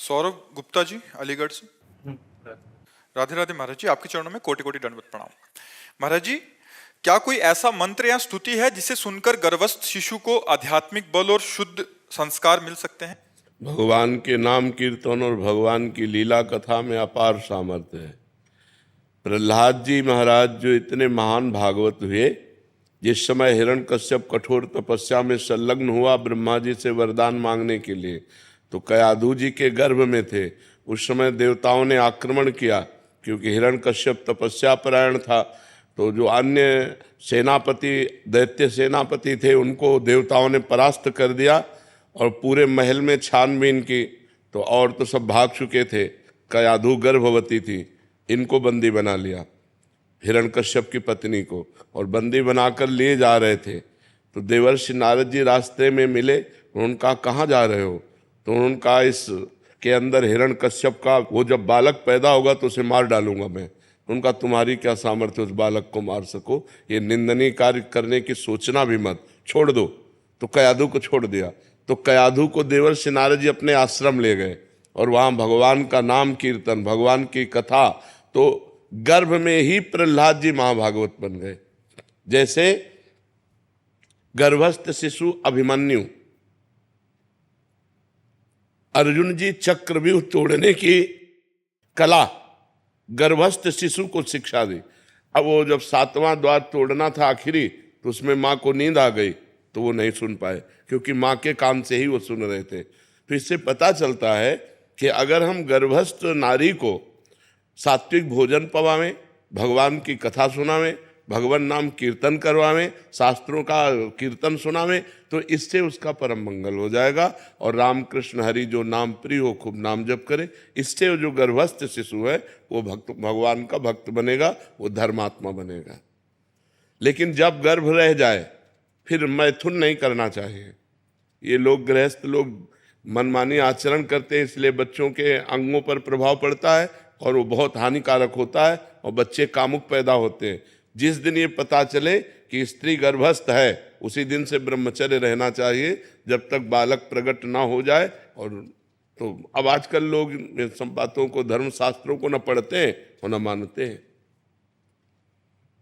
सौरभ गुप्ता जी अलीगढ़ से। राधे राधे महाराज जी, आपके चरणों में कोटि कोटि दंडवत प्रणाम। महाराज जी, क्या कोई ऐसा मंत्र या स्तुति है जिसे सुनकर गर्भस्थ शिशु को आध्यात्मिक बल और शुद्ध संस्कार मिल सकते हैं? भगवान के नाम कीर्तन और भगवान की लीला कथा में अपार सामर्थ्य है। प्रहलाद जी महाराज जो इतने महान भागवत हुए, जिस समय हिरण्यकश्यप कठोर तपस्या में संलग्न हुआ ब्रह्मा जी से वरदान मांगने के लिए, तो कयाधु जी के गर्भ में थे। उस समय देवताओं ने आक्रमण किया, क्योंकि हिरण्यकश्यप तपस्या परायण था। तो जो अन्य सेनापति, दैत्य सेनापति थे, उनको देवताओं ने परास्त कर दिया और पूरे महल में छानबीन की, तो और तो सब भाग चुके थे। कयाधु गर्भवती थी, इनको बंदी बना लिया, हिरण्यकश्यप की पत्नी को, और बंदी बनाकर लिए जा रहे थे। तो देवर्षि नारद जी रास्ते में मिले, उनका कहाँ जा रहे हो? तो उनका इस के अंदर हिरण्यकश्यप का वो जब बालक पैदा होगा तो उसे मार डालूंगा मैं। उनका तुम्हारी क्या सामर्थ्य उस बालक को मार सको? ये निंदनीय कार्य करने की सोचना भी मत, छोड़ दो। तो कयाधु को छोड़ दिया। तो कयाधु को देवर्षि नारद जी अपने आश्रम ले गए और वहां भगवान का नाम कीर्तन, भगवान की कथा, तो गर्भ में ही प्रहलाद जी महाभागवत बन गए। जैसे गर्भस्थ शिशु अभिमन्यु, अर्जुन जी चक्रव्यूह तोड़ने की कला गर्भस्थ शिशु को शिक्षा दी। अब वो जब 7वां द्वार तोड़ना था आखिरी, तो उसमें माँ को नींद आ गई, तो वो नहीं सुन पाए, क्योंकि माँ के कान से ही वो सुन रहे थे। तो इससे पता चलता है कि अगर हम गर्भस्थ नारी को सात्विक भोजन पवावें, भगवान की कथा सुनावें, भगवान नाम कीर्तन करवावें, शास्त्रों का कीर्तन सुनावें, तो इससे उसका परम मंगल हो जाएगा। और रामकृष्ण हरि जो नाम प्रिय हो, खूब नाम जप करे, इससे जो गर्भस्थ शिशु है वो भक्त, भगवान का भक्त बनेगा, वो धर्मात्मा बनेगा। लेकिन जब गर्भ रह जाए, फिर मैथुन नहीं करना चाहिए। ये लोग, गृहस्थ लोग मनमानी आचरण करते हैं, इसलिए बच्चों के अंगों पर प्रभाव पड़ता है और वो बहुत हानिकारक होता है और बच्चे कामुक पैदा होते हैं। जिस दिन ये पता चले कि स्त्री गर्भस्थ है, उसी दिन से ब्रह्मचर्य रहना चाहिए, जब तक बालक प्रकट ना हो जाए। और तो अब आजकल लोग इन सब बातों को, धर्म शास्त्रों को न पढ़ते हैं और न मानते हैं।